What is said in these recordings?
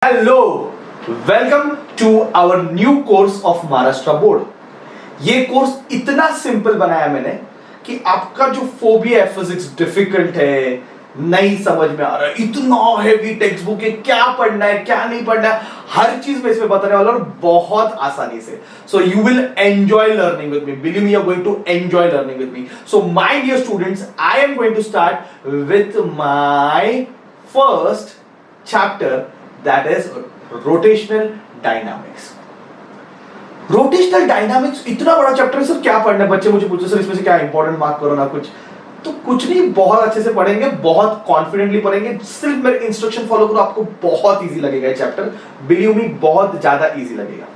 Hello, welcome to our new course of Maharashtra board. ये course इतना simple बनाया मैंने कि आपका जो फोबिया है, फिजिक्स डिफिकल्ट है, नहीं समझ में आ रहा है, इतना हेवी टेक्स्ट बुक है, क्या पढ़ना है क्या नहीं पढ़ना है, हर चीज में इसमें बताने वाला और बहुत आसानी से। So you will enjoy learning with me, believe me, you are going to enjoy learning with me. So my dear students, I am going to start with my first chapter, that is rotational dynamics। Rotational dynamics इतना बड़ा chapter है sir, क्या पढ़ना है? बच्चे मुझे पूछते sir इसमें से क्या इंपॉर्टेंट मार्क करो ना कुछ, तो कुछ नहीं, बहुत अच्छे से पढ़ेंगे, बहुत कॉन्फिडेंटली पढ़ेंगे, सिर्फ मेरे इंस्ट्रक्शन फॉलो करो, आपको बहुत इजी लगेगा ये चैप्टर, बिलीव मी, बहुत ज्यादा इजी लगेगा।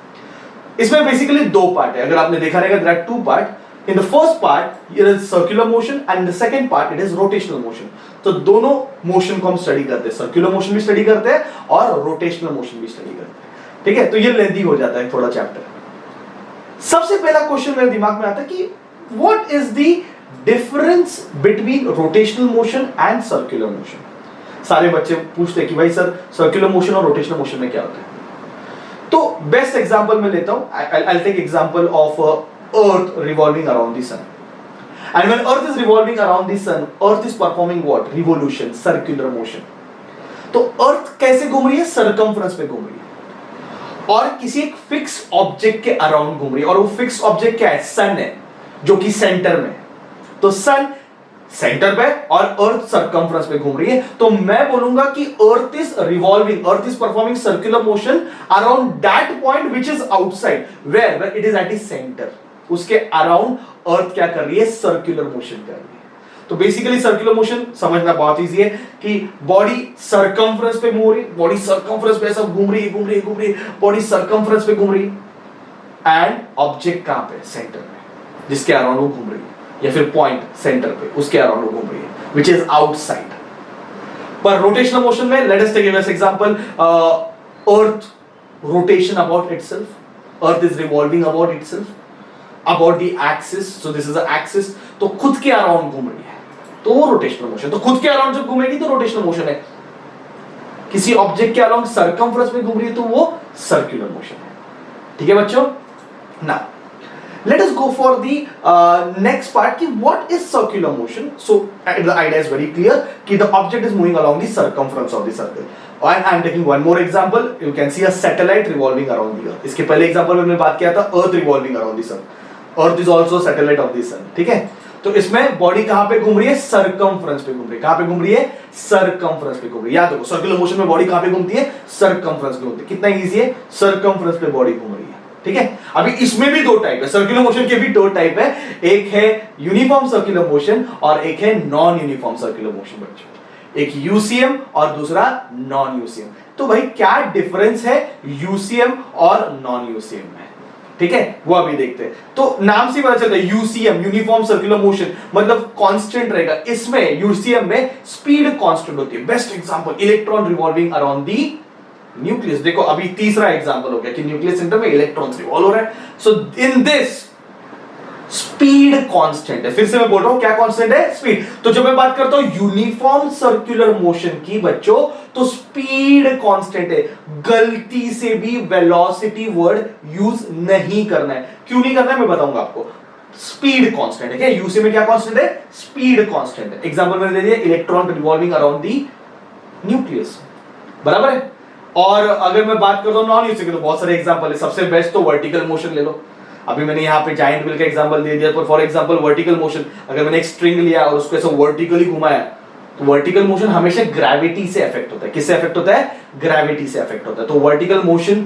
इसमें बेसिकली दो पार्ट है, अगर आपने देखा रहेगा there are two part. In the first part it is circular motion and in the second part it is rotational motion। तो दोनों मोशन को हम स्टडी करते हैं, सर्कुलर मोशन भी स्टडी करते हैं और रोटेशनल मोशन भी स्टडी करते हैं, ठीक है? तो ये लेंथी हो जाता है थोड़ा चैप्टर। सबसे पहला क्वेश्चन मेरे दिमाग में आता है कि what is the difference between rotational motion and circular motion. सारे बच्चे पूछते हैं कि भाई सर सर्कुलर मोशन और रोटेशनल मोशन में क्या होता है? तो बेस्ट एग्जांपल मैं लेता हूं, I will take example of Earth revolving around the sun. And when Earth is revolving around the sun, Earth is performing what? Revolution, circular motion. तो Earth कैसे घूम रही है? Circumference पे घूम रही है और किसी एक फिक्स ऑब्जेक्ट के अराउंड घूम रही है, और वो फिक्स ऑब्जेक्ट क्या है? सन है, जो कि सेंटर में। तो सन सेंटर पे और अर्थ सर्कमफ्रेंस पे घूम रही है। तो मैं बोलूंगा कि earth is revolving, earth is performing circular motion around that point which is outside, where it is at the center. उसके अराउंड अर्थ क्या कर रही है? सर्कुलर मोशन कर रही है। तो बेसिकली सर्कुलर मोशन समझना बहुत इजी है कि बॉडी सर्कमफ्रेंस पे घूम रही है, बॉडी सर्कमफ्रेंस पे ऐसा घूम रही है, बॉडी सर्कमफ्रेंस पे घूम रही है, एंड ऑब्जेक्ट कहां पे? सेंटर में, जिसके अराउंड वो घूम रही है, या फिर पॉइंट सेंटर पे, उसके अराउंड वो घूम रही है, व्हिच इज आउटसाइड। पर रोटेशनल मोशन में let us take an example, earth rotation about itself, earth is revolving about itself, about the axis, so this is the axis, तो खुद के अराउंड घूम रही है, तो वो रोटेशनल मोशन। तो खुद के अराउंड जब घूमेगी तो रोटेशनल मोशन है, किसी ऑब्जेक्ट के अराउंड सर्कमफ्रेंस में घूम रही है तो वो सर्कुलर मोशन है, ठीक है बच्चों? Now let us go for the next part कि what is circular motion. So the idea is very clear कि the object is moving along the circumference of the circle. And I am taking one more example. You can see a satellite revolving around the earth. इसके पहले example में मैंने बात किया था earth revolving around the sun, earth is also satellite of the sun, ठीक है? तो इसमें बॉडी कहां पे घूम रही है? सर्कमफ्रेंस पे घूम रही है। कहां पे घूम रही है? सर्कमफ्रेंस पे घूम रही है। याद रखो, सर्कुलर मोशन में बॉडी कहां पे घूमती है? सर्कमफ्रेंस पे घूमती है। कितना इजी है, सर्कमफ्रेंस पे बॉडी घूम रही है, ठीक है? अभी इसमें भी दो टाइप है, सर्कुलर मोशन के भी दो टाइप है, एक है यूनिफॉर्म सर्कुलर मोशन और एक है नॉन यूनिफॉर्म सर्कुलर मोशन बच्चों, एक यूसीएम और दूसरा नॉन यूसीएम। तो भाई क्या डिफरेंस है यूसीएम और नॉन यूसीएम में, ठीक है? वो अभी देखते हैं। तो नाम से पता चलता है यूसीएम यूनिफॉर्म सर्कुलर मोशन मतलब कांस्टेंट रहेगा, इसमें यूसीएम में स्पीड कांस्टेंट होती है। Best example, electron revolving around the nucleus. देखो अभी तीसरा एग्जांपल हो गया कि न्यूक्लियस सेंटर में इलेक्ट्रॉन्स रिवॉल्व हो रहा है। सो इन दिस स्पीड कांस्टेंट है। फिर से मैं बोल रहा हूं क्या कांस्टेंट है? स्पीड। तो जब मैं बात करता हूं यूनिफॉर्म सर्कुलर मोशन की बच्चों, तो स्पीड कांस्टेंट है। गलती से भी वेलोसिटी वर्ड यूज नहीं करना है। क्यों नहीं करना है मैं बताऊंगा आपको। स्पीड कांस्टेंट है क्या? यूसी में क्या कांस्टेंट है? स्पीड कांस्टेंट है। एग्जांपल मैंने दे दिया, electron revolving around the nucleus, बराबर है? और अगर मैं बात करता हूं नॉन यूसी की, तो बहुत सारे एग्जांपल है। सबसे बेस्ट तो वर्टिकल मोशन ले लो। अभी मैंने यहाँ पे जायंट व्हील का एग्जांपल दे दिया, पर फॉर एग्जांपल वर्टिकल मोशन, अगर मैंने एक स्ट्रिंग लिया और उसको ऐसे वर्टिकली घुमाया, तो वर्टिकल मोशन हमेशा ग्रेविटी से अफेक्ट होता है। किससे अफेक्ट होता है? ग्रेविटी से अफेक्ट होता है। तो वर्टिकल मोशन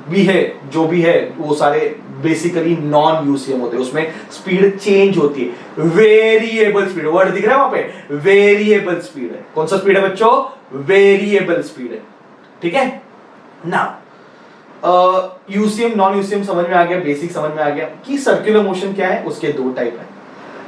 भी है, जो भी है, वो सारे बेसिकली नॉन यूसीएम होते हैं। उसमें स्पीड चेंज होती है, वेरिएबल स्पीड, वर्ड दिख रहा है वहां पे, वेरिएबल स्पीड है। कौन सा स्पीड है बच्चों? वेरिएबल स्पीड है, ठीक है ना? यूसीएम नॉन यूसीएम समझ में आ गया, बेसिक समझ में आ गया कि सर्कुलर मोशन क्या है, उसके दो टाइप है।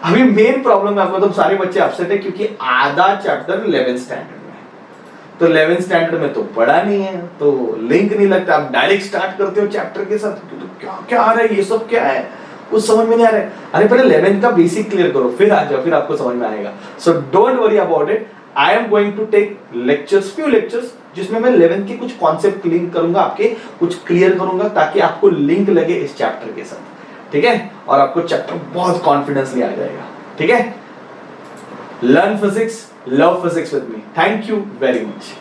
अभी मेन प्रॉब्लम है आपको, तो सारे बच्चे अपसेट है क्योंकि आधा चैप्टर 11th स्टैंडर्ड में है। तो 11th स्टैंडर्ड में तो पढ़ा नहीं है, तो लिंक नहीं लगता। आप डायरेक्ट स्टार्ट करते हो चैप्टर के साथ, तो क्या क्या आ रहा है, ये सब क्या है, कुछ समझ में नहीं आ रहा है। अरे पहले 11th का बेसिक क्लियर करो, फिर आ जाओ, फिर आपको समझ में आएगा। So don't worry about it. I am going to take lectures, few lectures, जिसमें मैं 11th के कुछ कॉन्सेप्ट लिंक करूंगा, आपके कुछ क्लियर करूंगा, ताकि आपको लिंक लगे इस चैप्टर के साथ, ठीक है, और आपको चैप्टर बहुत कॉन्फिडेंसली आ जाएगा, ठीक है। Learn physics, love physics with me. Thank you very much.